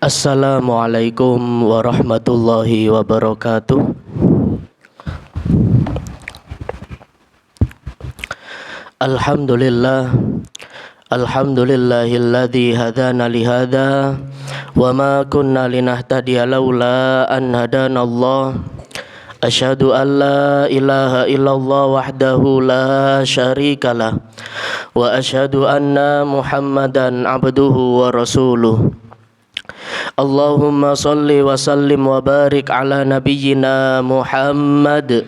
Assalamualaikum warahmatullahi wabarakatuh. Alhamdulillah, alhamdulillahilladzi hadana lihada wa ma kunna linahtadiya laula an hadanallah. Asyhadu an la ilaha illallah wahdahu la syarikalah wa asyhadu anna Muhammadan abduhu wa rasuluh. Allahumma salli wa sallim wa barik ala nabiyyina Muhammad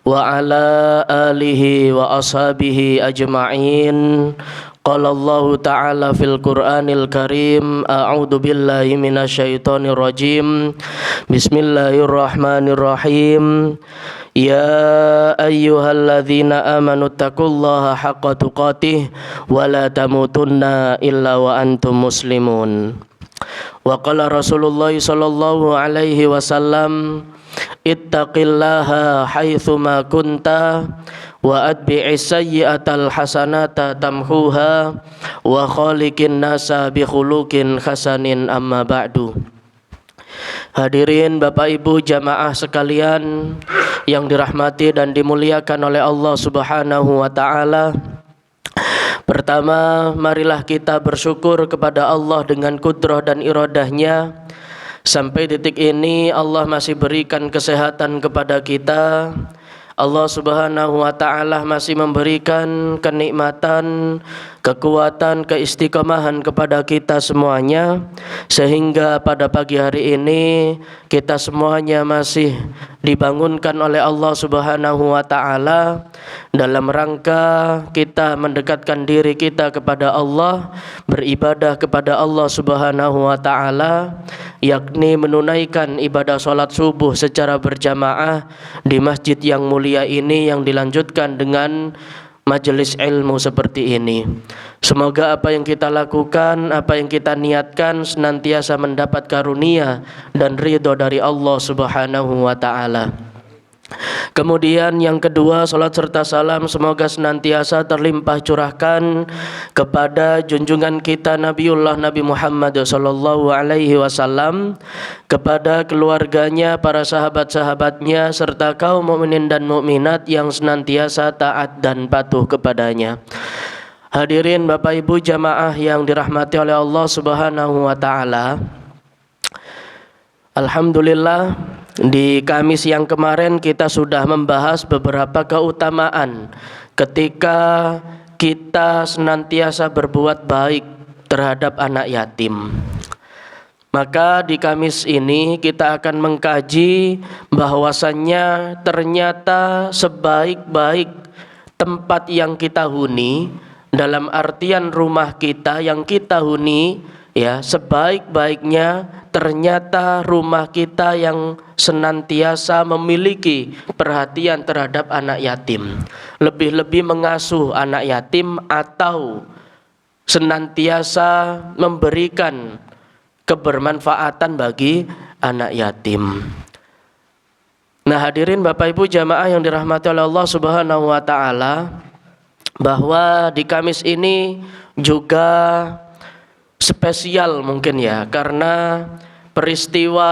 wa ala alihi wa ashabihi ajma'in. Qala Allahu ta'ala fil Qur'anil Karim, a'udzu billahi minasyaitonir rajim. Bismillahirrahmanirrahim. Ya ayyuhalladzina amanu taqullaha haqqa tuqatih wa la tamutunna illa wa antum muslimun. Wa qala Rasulullah sallallahu alaihi wasallam, ittaqillaha haitsuma kunta wa atbi'is sayyi'atal hasanata tamhuha wa khaliqin nasa bi khuluqin hasanin, amma ba'du. Hadirin Bapak Ibu jamaah sekalian yang dirahmati dan dimuliakan oleh Allah Subhanahu wa taala. Pertama, marilah kita bersyukur kepada Allah dengan kudrah dan iradahnya. Sampai detik ini Allah masih berikan kesehatan kepada kita. Allah Subhanahu wa ta'ala masih memberikan kenikmatan, kekuatan, keistiqomahan kepada kita semuanya, sehingga pada pagi hari ini kita semuanya masih dibangunkan oleh Allah Subhanahu wa ta'ala dalam rangka kita mendekatkan diri kita kepada Allah, beribadah kepada Allah Subhanahu wa ta'ala, yakni menunaikan ibadah sholat subuh secara berjamaah di masjid yang mulia ini, yang dilanjutkan dengan majelis ilmu seperti ini. Semoga apa yang kita lakukan, apa yang kita niatkan senantiasa mendapat karunia dan ridho dari Allah Subhanahu wa ta'ala. Kemudian yang kedua, salat serta salam semoga senantiasa terlimpah curahkan kepada junjungan kita Nabiullah Nabi Muhammad sallallahu alaihi wasallam, kepada keluarganya, para sahabat-sahabatnya, serta kaum mukminin dan mukminat yang senantiasa taat dan patuh kepadanya. Hadirin Bapak Ibu jamaah yang dirahmati oleh Allah Subhanahu wa taala. Alhamdulillah, di Kamis yang kemarin kita sudah membahas beberapa keutamaan ketika kita senantiasa berbuat baik terhadap anak yatim. Maka di Kamis ini kita akan mengkaji bahwasannya ternyata sebaik-baik tempat yang kita huni, dalam artian rumah kita yang kita huni, ya, sebaik-baiknya ternyata rumah kita yang senantiasa memiliki perhatian terhadap anak yatim, lebih-lebih mengasuh anak yatim atau senantiasa memberikan kebermanfaatan bagi anak yatim. Nah, hadirin Bapak Ibu jamaah yang dirahmati oleh Allah Subhanahu wa taala, bahwa di Kamis ini juga spesial mungkin ya, karena peristiwa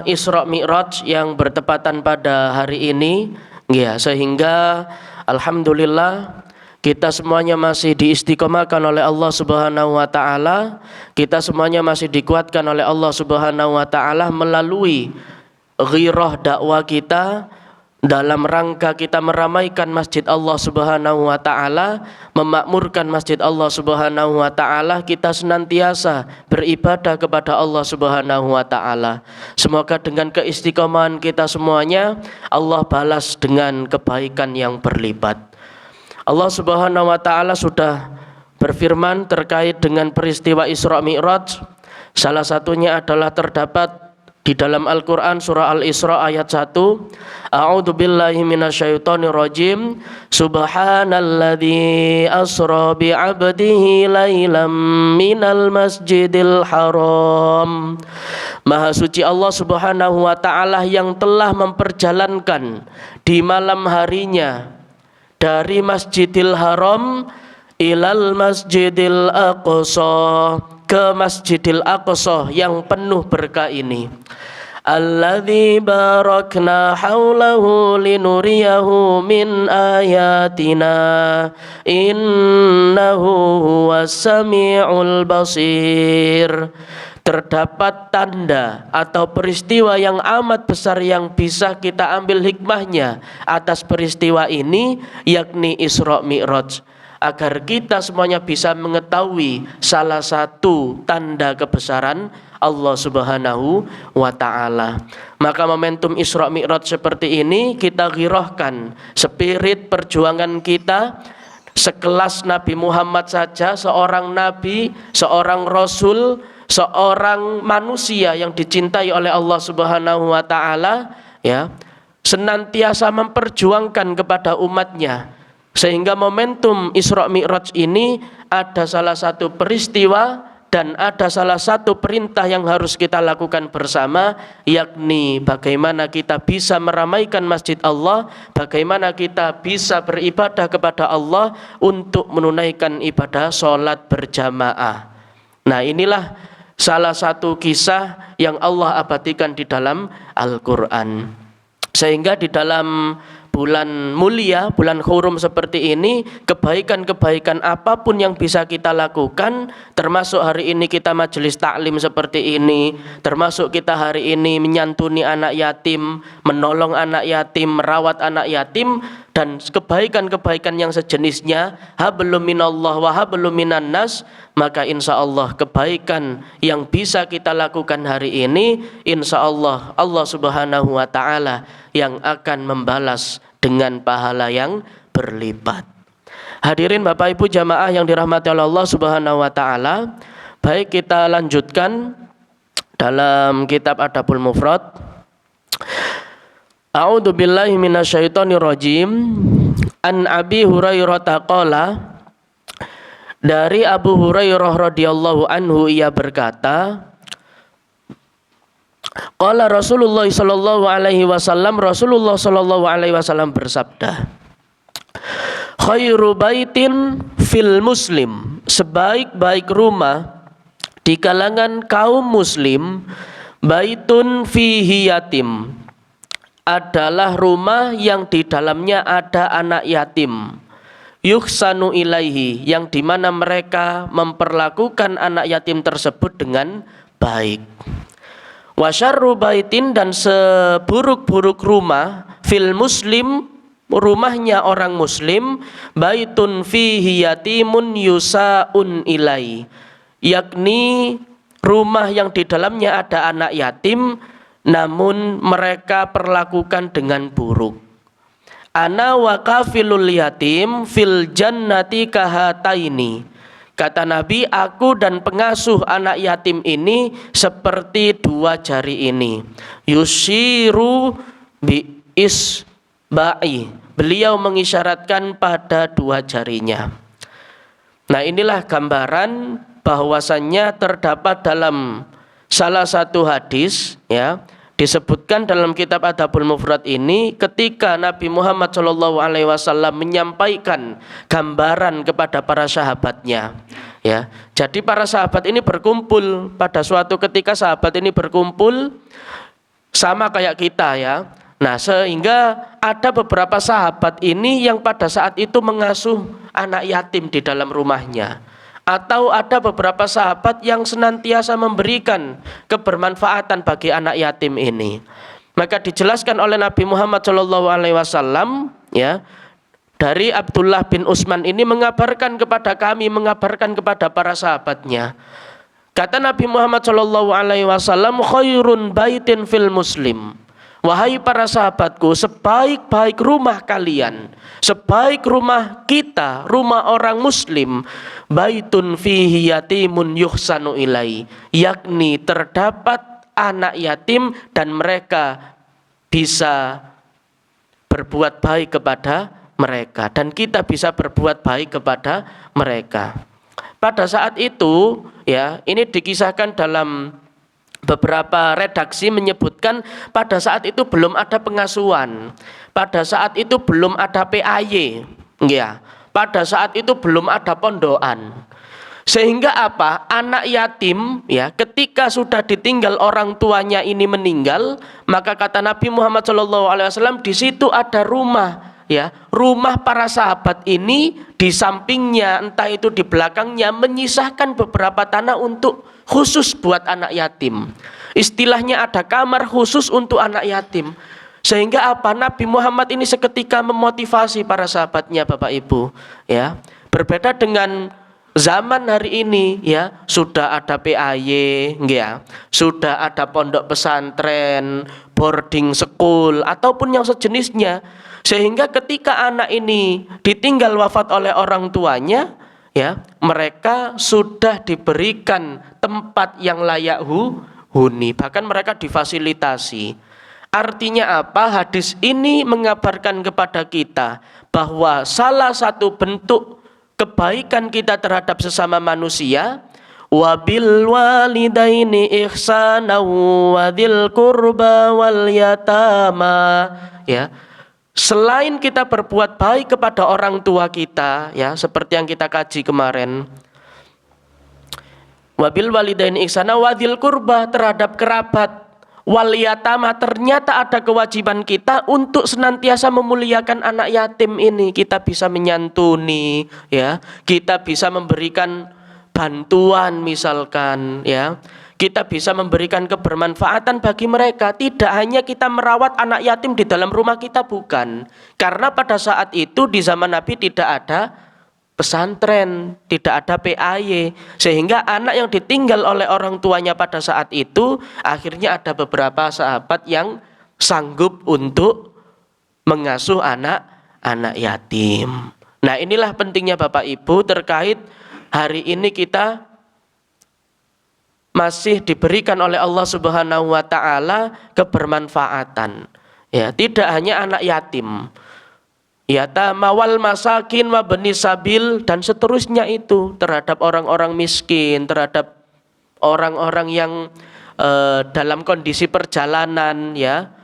Isra Mi'raj yang bertepatan pada hari ini, ya, sehingga alhamdulillah kita semuanya masih diistiqomahkan oleh Allah Subhanahu wa taala. Kita semuanya masih dikuatkan oleh Allah Subhanahu wa taala melalui ghirah dakwah kita dalam rangka kita meramaikan masjid Allah Subhanahu wa taala, memakmurkan masjid Allah Subhanahu wa taala. Kita senantiasa beribadah kepada Allah Subhanahu wa taala. Semoga dengan keistiqomahan kita semuanya Allah balas dengan kebaikan yang berlipat. Allah Subhanahu wa taala sudah berfirman terkait dengan peristiwa Isra Mi'raj. Salah satunya adalah terdapat di dalam Al-Quran surah Al-Isra ayat 1. A'udzu billahi minasyaitonir rajim. Subhanalladzi asra bi 'abdihi lailam minal masjidil haram. Maha suci Allah Subhanahu wa taala yang telah memperjalankan di malam harinya dari Masjidil Haram ilal Masjidil Aqsa, ke Masjidil Aqsa yang penuh berkah ini. Alladzi barakna haulahu linuriyahu min ayatina innahu huwas samiul basir. Terdapat tanda atau peristiwa yang amat besar yang bisa kita ambil hikmahnya atas peristiwa ini, yakni Isra Mi'raj, agar kita semuanya bisa mengetahui salah satu tanda kebesaran Allah Subhanahu wa ta'ala. Maka momentum Isra Mi'raj seperti ini kita ghirahkan spirit perjuangan kita. Sekelas Nabi Muhammad saja, seorang nabi, seorang rasul, seorang manusia yang dicintai oleh Allah Subhanahu wa ta'ala, ya, senantiasa memperjuangkan kepada umatnya. Sehingga momentum Isra Mi'raj ini ada salah satu peristiwa dan ada salah satu perintah yang harus kita lakukan bersama, yakni bagaimana kita bisa meramaikan masjid Allah, bagaimana kita bisa beribadah kepada Allah untuk menunaikan ibadah sholat berjamaah. Nah, inilah salah satu kisah yang Allah abadikan di dalam Al-Quran. Sehingga di dalam bulan mulia, bulan Hurum seperti ini, kebaikan-kebaikan apapun yang bisa kita lakukan, termasuk hari ini kita majelis taklim seperti ini, termasuk kita hari ini menyantuni anak yatim, menolong anak yatim, merawat anak yatim, dan kebaikan-kebaikan yang sejenisnya, hablum minallah wa hablum minan nas, maka insya Allah kebaikan yang bisa kita lakukan hari ini, insya Allah Allah Subhanahu wa ta'ala yang akan membalas dengan pahala yang berlipat. Hadirin Bapak Ibu jamaah yang dirahmati oleh Allah Subhanahu wa ta'ala, baik kita lanjutkan dalam kitab Adabul Mufrad. A'udzu billahi minasyaitonir rajim. An Abi Hurairah qala, dari Abu Hurairah radhiyallahu anhu ia berkata, qala Rasulullah sallallahu alaihi wasallam, Rasulullah sallallahu alaihi wasallam bersabda, khairu baitin fil muslim, sebaik-baik rumah di kalangan kaum muslim, baitun fihi yatim, adalah rumah yang di dalamnya ada anak yatim, yuhsanu ilaihi, yang dimana mereka memperlakukan anak yatim tersebut dengan baik. Wa syarru baitin, dan seburuk-buruk rumah, fil muslim, rumahnya orang muslim, baitun fihi yatimun yusaun ilai, yakni rumah yang di dalamnya ada anak yatim namun mereka perlakukan dengan buruk. Ana wa kafilul yatim fil jannati kahataini, kata Nabi, aku dan pengasuh anak yatim ini seperti dua jari ini. Yushiru bi isba'i, beliau mengisyaratkan pada dua jarinya. Nah, inilah gambaran bahwasannya terdapat dalam salah satu hadis, ya, disebutkan dalam kitab Adabul Mufrad ini, ketika Nabi Muhammad SAW menyampaikan gambaran kepada para sahabatnya, ya. Jadi para sahabat ini berkumpul pada suatu ketika, sahabat ini berkumpul sama kayak kita, ya. Nah, sehingga ada beberapa sahabat ini yang pada saat itu mengasuh anak yatim di dalam rumahnya. Atau ada beberapa sahabat yang senantiasa memberikan kebermanfaatan bagi anak yatim ini. Maka dijelaskan oleh Nabi Muhammad SAW, ya, dari Abdullah bin Utsman ini mengabarkan kepada kami, mengabarkan kepada para sahabatnya. Kata Nabi Muhammad SAW, khairun baitin fil muslim, wahai para sahabatku, sebaik-baik rumah kalian, sebaik rumah kita, rumah orang muslim, baitun fihi yatimun yuhsanu ilai, yakni terdapat anak yatim dan mereka bisa berbuat baik kepada mereka, dan kita bisa berbuat baik kepada mereka. Pada saat itu, ya, ini dikisahkan dalam beberapa redaksi menyebutkan pada saat itu belum ada pengasuhan, pada saat itu belum ada PAY, ya, pada saat itu belum ada pondokan. Sehingga apa? Anak yatim ya, ketika sudah ditinggal orang tuanya ini meninggal, maka kata Nabi Muhammad SAW, di situ ada rumah ya, rumah para sahabat ini, di sampingnya entah itu di belakangnya menyisahkan beberapa tanah untuk khusus buat anak yatim. Istilahnya ada kamar khusus untuk anak yatim. Sehingga apa? Nabi Muhammad ini seketika memotivasi para sahabatnya, Bapak Ibu ya. Berbeda dengan zaman hari ini ya, sudah ada PAY ya, sudah ada pondok pesantren, boarding school ataupun yang sejenisnya. Sehingga ketika anak ini ditinggal wafat oleh orang tuanya ya, mereka sudah diberikan tempat yang layak huni, bahkan mereka difasilitasi. Artinya apa? Hadis ini mengabarkan kepada kita bahwa salah satu bentuk kebaikan kita terhadap sesama manusia, wabil walidaini ihsana wadil qurba wal yatama ya. Selain kita berbuat baik kepada orang tua kita ya, seperti yang kita kaji kemarin, wabil walidaini ihsana wadil qurba, terhadap kerabat, wal yatama, ternyata ada kewajiban kita untuk senantiasa memuliakan anak yatim ini. Kita bisa menyantuni ya, kita bisa memberikan bantuan misalkan ya, kita bisa memberikan kebermanfaatan bagi mereka. Tidak hanya kita merawat anak yatim di dalam rumah kita, bukan, karena pada saat itu di zaman Nabi tidak ada pesantren, tidak ada PAY, sehingga anak yang ditinggal oleh orang tuanya pada saat itu, akhirnya ada beberapa sahabat yang sanggup untuk mengasuh anak yatim. Nah, inilah pentingnya Bapak Ibu terkait hari ini kita masih diberikan oleh Allah Subhanahu wa taala kebermanfaatan. Ya, tidak hanya anak yatim, yatama wal masakin wa bani sabil, dan seterusnya itu, terhadap orang-orang miskin, terhadap orang-orang yang dalam kondisi perjalanan ya,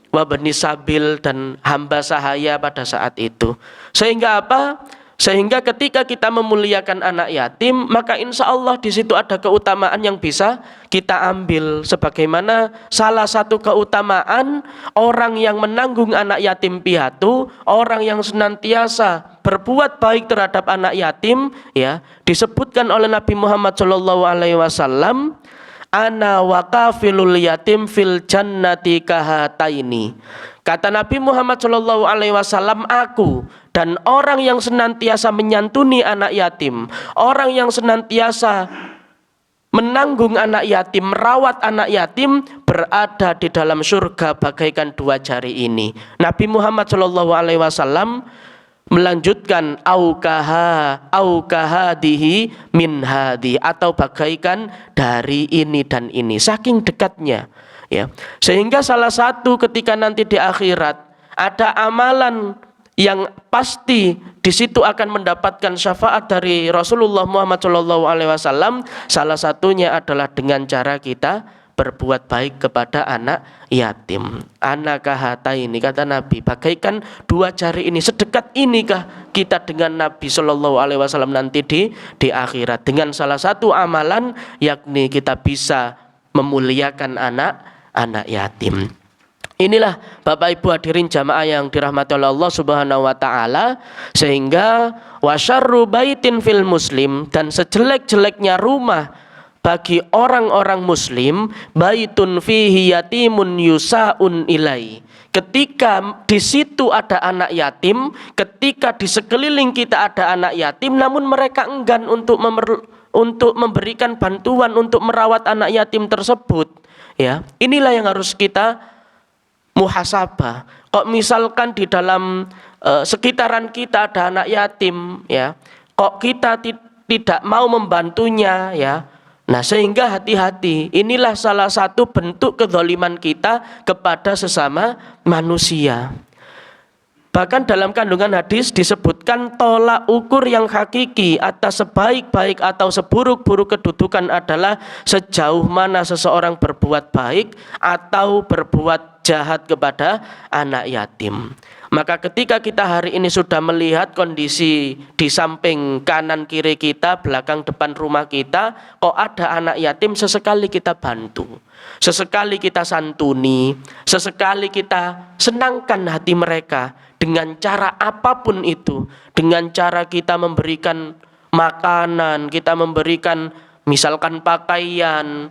wa bani sabil, dan hamba sahaya pada saat itu. Sehingga apa? Sehingga ketika kita memuliakan anak yatim, maka insya Allah di situ ada keutamaan yang bisa kita ambil. Sebagaimana salah satu keutamaan orang yang menanggung anak yatim piatu, orang yang senantiasa berbuat baik terhadap anak yatim, ya, disebutkan oleh Nabi Muhammad SAW, ana waqafilul yatim fil jannati kahataini. Kata Nabi Muhammad SAW, aku dan orang yang senantiasa menyantuni anak yatim, orang yang senantiasa menanggung anak yatim, merawat anak yatim, berada di dalam surga bagaikan dua jari ini. Nabi Muhammad SAW melanjutkan aukahadihi min hadi, atau bagaikan dari ini dan ini, saking dekatnya ya. Sehingga salah satu ketika nanti di akhirat ada amalan yang pasti di situ akan mendapatkan syafaat dari Rasulullah Muhammad SAW, salah satunya adalah dengan cara kita berbuat baik kepada anak yatim. Anakahata ini, kata Nabi, bagaikan dua jari ini, sedekat inikah kita dengan Nabi SAW nanti di akhirat, dengan salah satu amalan, yakni kita bisa memuliakan anak yatim. Inilah Bapak Ibu hadirin jamaah yang dirahmati oleh Allah Subhanahu wa taala. Sehingga wasyarru baitin fil muslim, dan sejelek-jeleknya rumah bagi orang-orang muslim, baitun fihi yatimun yusaun ilai. Ketika di situ ada anak yatim, ketika di sekeliling kita ada anak yatim, namun mereka enggan untuk memberikan bantuan untuk merawat anak yatim tersebut, ya. Inilah yang harus kita muhasabah. Kok misalkan di dalam sekitaran kita ada anak yatim, ya, kok kita tidak mau membantunya, ya. Nah, sehingga hati-hati. Inilah salah satu bentuk kezaliman kita kepada sesama manusia. Bahkan dalam kandungan hadis disebutkan tolak ukur yang hakiki atas sebaik-baik atau seburuk-buruk kedudukan adalah sejauh mana seseorang berbuat baik atau berbuat jahat kepada anak yatim. Maka ketika kita hari ini sudah melihat kondisi di samping kanan kiri kita, belakang depan rumah kita, kok ada anak yatim, sesekali kita bantu, sesekali kita santuni, sesekali kita senangkan hati mereka dengan cara apapun itu, dengan cara kita memberikan makanan, kita memberikan misalkan pakaian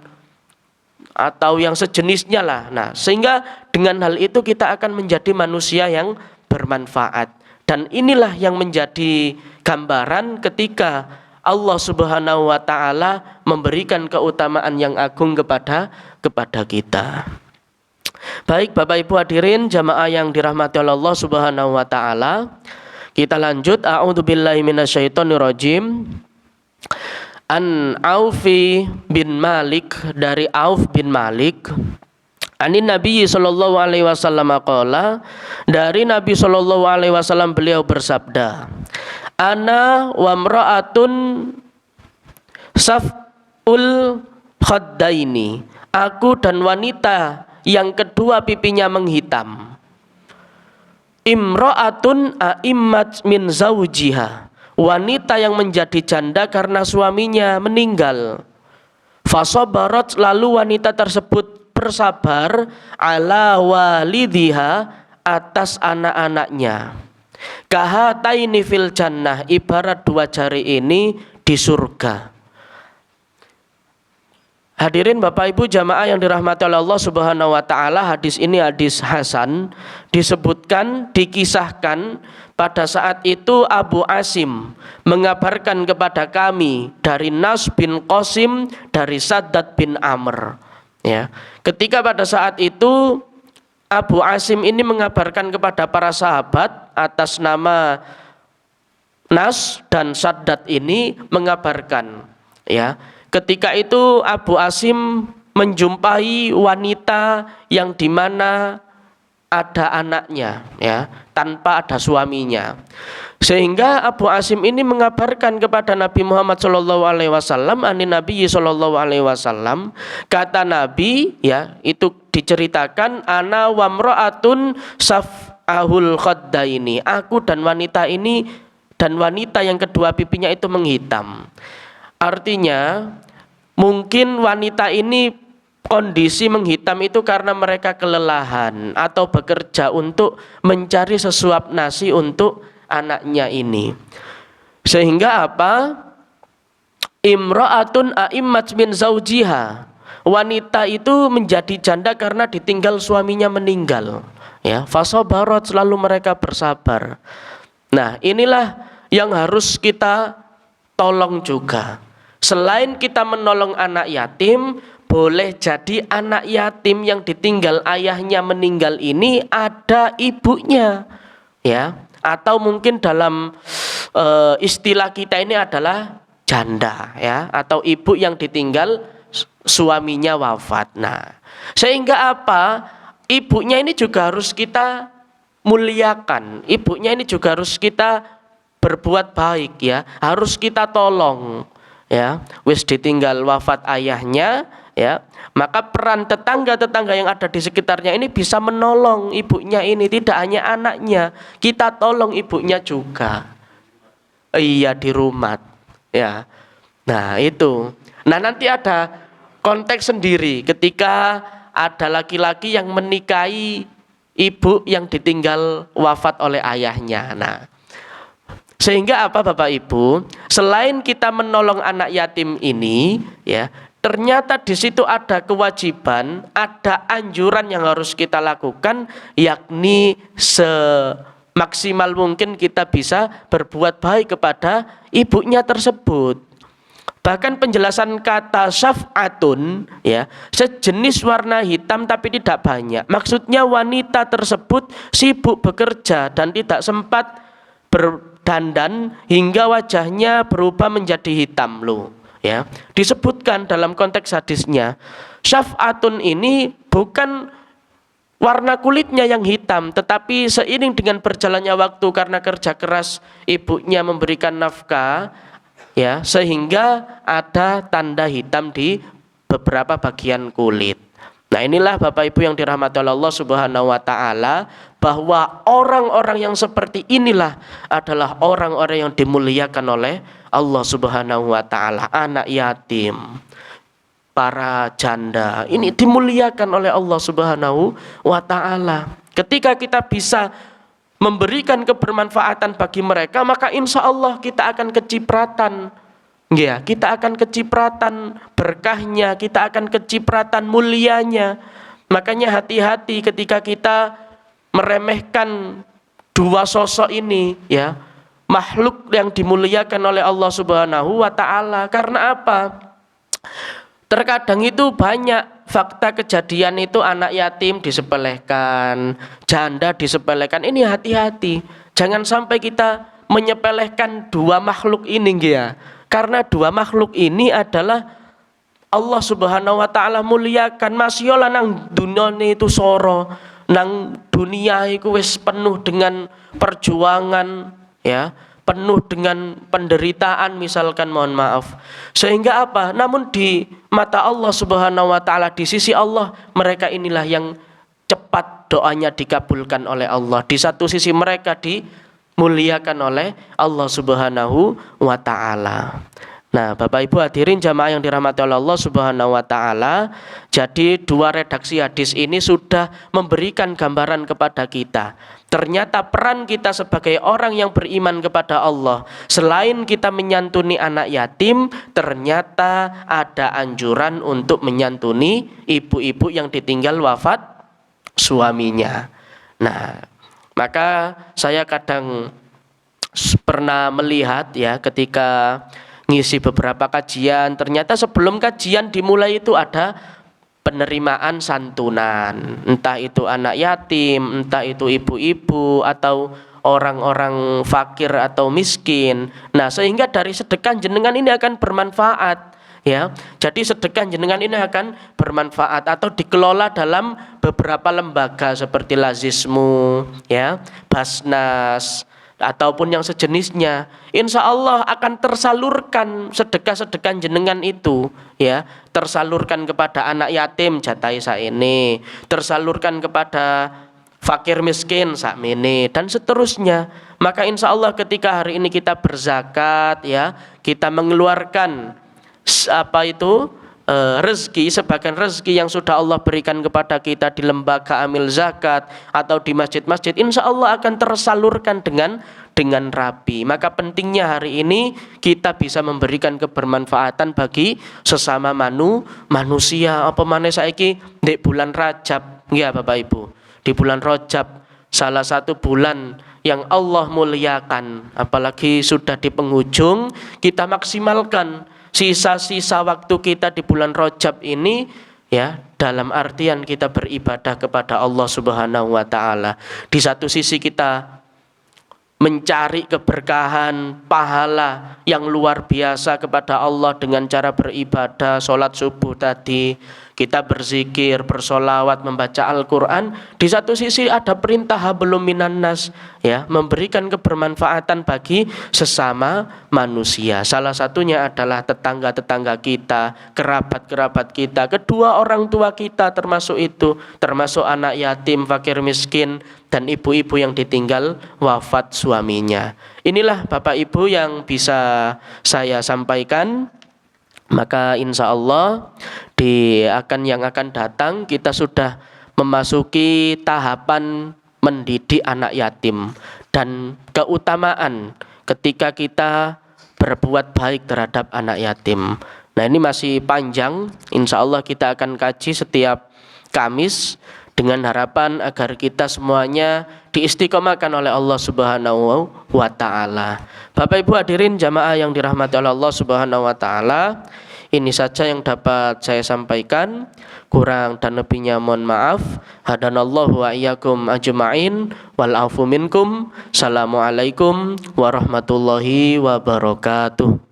atau yang sejenisnya lah. Nah, sehingga dengan hal itu kita akan menjadi manusia yang bermanfaat. Dan inilah yang menjadi gambaran ketika Allah Subhanahu wa taala memberikan keutamaan yang agung kepada kita. Baik Bapak Ibu hadirin jamaah yang dirahmati Allah Subhanahu wa taala. Kita lanjut. A'udzubillahi minasyaitonirrajim. An Aufi bin Malik, dari Auf bin Malik, Anin Nabi sallallahu alaihi wasallam qala, dari Nabi sallallahu alaihi wasallam beliau bersabda, ana wa mra'atun saf'ul khaddaini, aku dan wanita yang kedua pipinya menghitam. Imra'atun a'immat min zawjiha, wanita yang menjadi janda karena suaminya meninggal. Fasabarat, lalu wanita tersebut bersabar, ala walidiha, atas anak-anaknya. Kahataini fil jannah, ibarat dua jari ini di surga. Hadirin Bapak Ibu jamaah yang dirahmati oleh Allah Subhanahu wa taala, hadis ini hadis hasan. Disebutkan, dikisahkan pada saat itu Abu Asim mengabarkan kepada kami dari Nas bin Qasim, dari Saddad bin Amr. Ya, ketika pada saat itu Abu Asim ini mengabarkan kepada para sahabat atas nama Nas dan Saddad ini mengabarkan, ya. Ketika itu Abu Asim menjumpai wanita yang dimana ada anaknya, ya, tanpa ada suaminya. Sehingga Abu Asim ini mengabarkan kepada Nabi Muhammad SAW, anin Nabi SAW, kata Nabi, ya, itu diceritakan, ana wamro'atun saf'ahul khaddaini, aku dan wanita ini, dan wanita yang kedua pipinya itu menghitam. Artinya mungkin wanita ini kondisi menghitam itu karena mereka kelelahan atau bekerja untuk mencari sesuap nasi untuk anaknya ini. Sehingga apa? Imra'atun a'immat min zawjiha, wanita itu menjadi janda karena ditinggal suaminya meninggal. Ya, fasabarat, selalu mereka bersabar. Nah, inilah yang harus kita tolong juga. Selain kita menolong anak yatim, boleh jadi anak yatim yang ditinggal ayahnya meninggal ini ada ibunya, ya, atau mungkin dalam istilah kita ini adalah janda, ya, atau ibu yang ditinggal suaminya wafat. Nah, sehingga apa? Ibunya ini juga harus kita muliakan, ibunya ini juga harus kita berbuat baik, ya, harus kita tolong. Ya, wis ditinggal wafat ayahnya, ya, maka peran tetangga-tetangga yang ada di sekitarnya ini bisa menolong ibunya ini, tidak hanya anaknya, kita tolong ibunya juga. Iya, di rumah, ya. Nah, itu. Nah, nanti ada konteks sendiri ketika ada laki-laki yang menikahi ibu yang ditinggal wafat oleh ayahnya. Nah, sehingga apa Bapak Ibu? Selain kita menolong anak yatim ini, ya, ternyata di situ ada kewajiban, ada anjuran yang harus kita lakukan, yakni semaksimal mungkin kita bisa berbuat baik kepada ibunya tersebut. Bahkan penjelasan kata syaf'atun, ya, sejenis warna hitam tapi tidak banyak. Maksudnya wanita tersebut sibuk bekerja dan tidak sempat berdandan hingga wajahnya berubah menjadi hitam loh, ya. Disebutkan dalam konteks hadisnya, syaf'atun ini bukan warna kulitnya yang hitam, tetapi seiring dengan berjalannya waktu karena kerja keras ibunya memberikan nafkah, ya, sehingga ada tanda hitam di beberapa bagian kulit. Nah, inilah Bapak Ibu yang dirahmati oleh Allah Subhanahu wa taala, bahwa orang-orang yang seperti inilah adalah orang-orang yang dimuliakan oleh Allah Subhanahu wa taala. Anak yatim, para janda, ini dimuliakan oleh Allah Subhanahu wa taala. Ketika kita bisa memberikan kebermanfaatan bagi mereka, maka insya Allah kita akan kecipratan. Ya, kita akan kecipratan berkahnya, kita akan kecipratan mulianya. Makanya hati-hati ketika kita meremehkan dua sosok ini, ya, makhluk yang dimuliakan oleh Allah Subhanahu wa taala. Karena apa? Terkadang itu banyak fakta kejadian itu anak yatim disepelekan, janda disepelekan. Ini hati-hati. Jangan sampai kita menyepelekan dua makhluk ini, ya. Karena dua makhluk ini adalah Allah Subhanahu wa taala muliakan. Masya Allah nang dunia itu soro, nang dunia itu wis penuh dengan perjuangan, ya, penuh dengan penderitaan misalkan, mohon maaf. Sehingga apa? Namun di mata Allah Subhanahu wa taala, di sisi Allah, mereka inilah yang cepat doanya dikabulkan oleh Allah. Di satu sisi mereka dimuliakan oleh Allah Subhanahu wa taala. Nah, Bapak Ibu hadirin jamaah yang dirahmati oleh Allah Subhanahu wa taala, jadi dua redaksi hadis ini sudah memberikan gambaran kepada kita. Ternyata peran kita sebagai orang yang beriman kepada Allah, selain kita menyantuni anak yatim, ternyata ada anjuran untuk menyantuni ibu-ibu yang ditinggal wafat suaminya. Nah, maka saya kadang pernah melihat, ya, ketika ngisi beberapa kajian, ternyata sebelum kajian dimulai itu ada penerimaan santunan, entah itu anak yatim, entah itu ibu-ibu atau orang-orang fakir atau miskin. Nah, sehingga dari sedekah jenengan ini akan bermanfaat, ya. Jadi sedekah jenengan ini akan bermanfaat atau dikelola dalam beberapa lembaga seperti Lazismu, ya, Basnas, ataupun yang sejenisnya. Insya Allah akan tersalurkan sedekah-sedekah jenengan itu, ya, tersalurkan kepada anak yatim jatai ini, tersalurkan kepada fakir miskin sakmene, dan seterusnya. Maka insya Allah ketika hari ini kita berzakat, ya, kita mengeluarkan rezeki, sebagian rezeki yang sudah Allah berikan kepada kita di lembaga amil zakat atau di masjid-masjid, insya Allah akan tersalurkan dengan rapi. Maka pentingnya hari ini kita bisa memberikan kebermanfaatan bagi sesama manusia. Apa maneh saiki di bulan Rajab, ya Bapak Ibu, di bulan Rajab, salah satu bulan yang Allah muliakan, apalagi sudah di penghujung, kita maksimalkan sisa-sisa waktu kita di bulan Rajab ini, ya, dalam artian kita beribadah kepada Allah Subhanahu wa taala. Di satu sisi kita mencari keberkahan, pahala yang luar biasa kepada Allah dengan cara beribadah, sholat subuh tadi, kita berzikir, bersolawat, membaca Al-Quran. Di satu sisi ada perintah hablum minan nas, ya, memberikan kebermanfaatan bagi sesama manusia. Salah satunya adalah tetangga-tetangga kita, kerabat-kerabat kita, kedua orang tua kita termasuk itu, termasuk anak yatim, fakir miskin, dan ibu-ibu yang ditinggal wafat suaminya. Inilah Bapak Ibu yang bisa saya sampaikan. Maka insya Allah yang akan datang kita sudah memasuki tahapan mendidik anak yatim dan keutamaan ketika kita berbuat baik terhadap anak yatim. Nah, ini masih panjang, insya Allah kita akan kaji setiap Kamis dengan harapan agar kita semuanya diistiqomahkan oleh Allah Subhanahu wa taala. Bapak Ibu hadirin jamaah yang dirahmati oleh Allah Subhanahu wa taala, ini saja yang dapat saya sampaikan. Kurang dan lebihnya mohon maaf. Hadanallahu wa iyyakum ajma'in wal afu minkum. Assalamualaikum warahmatullahi wabarakatuh.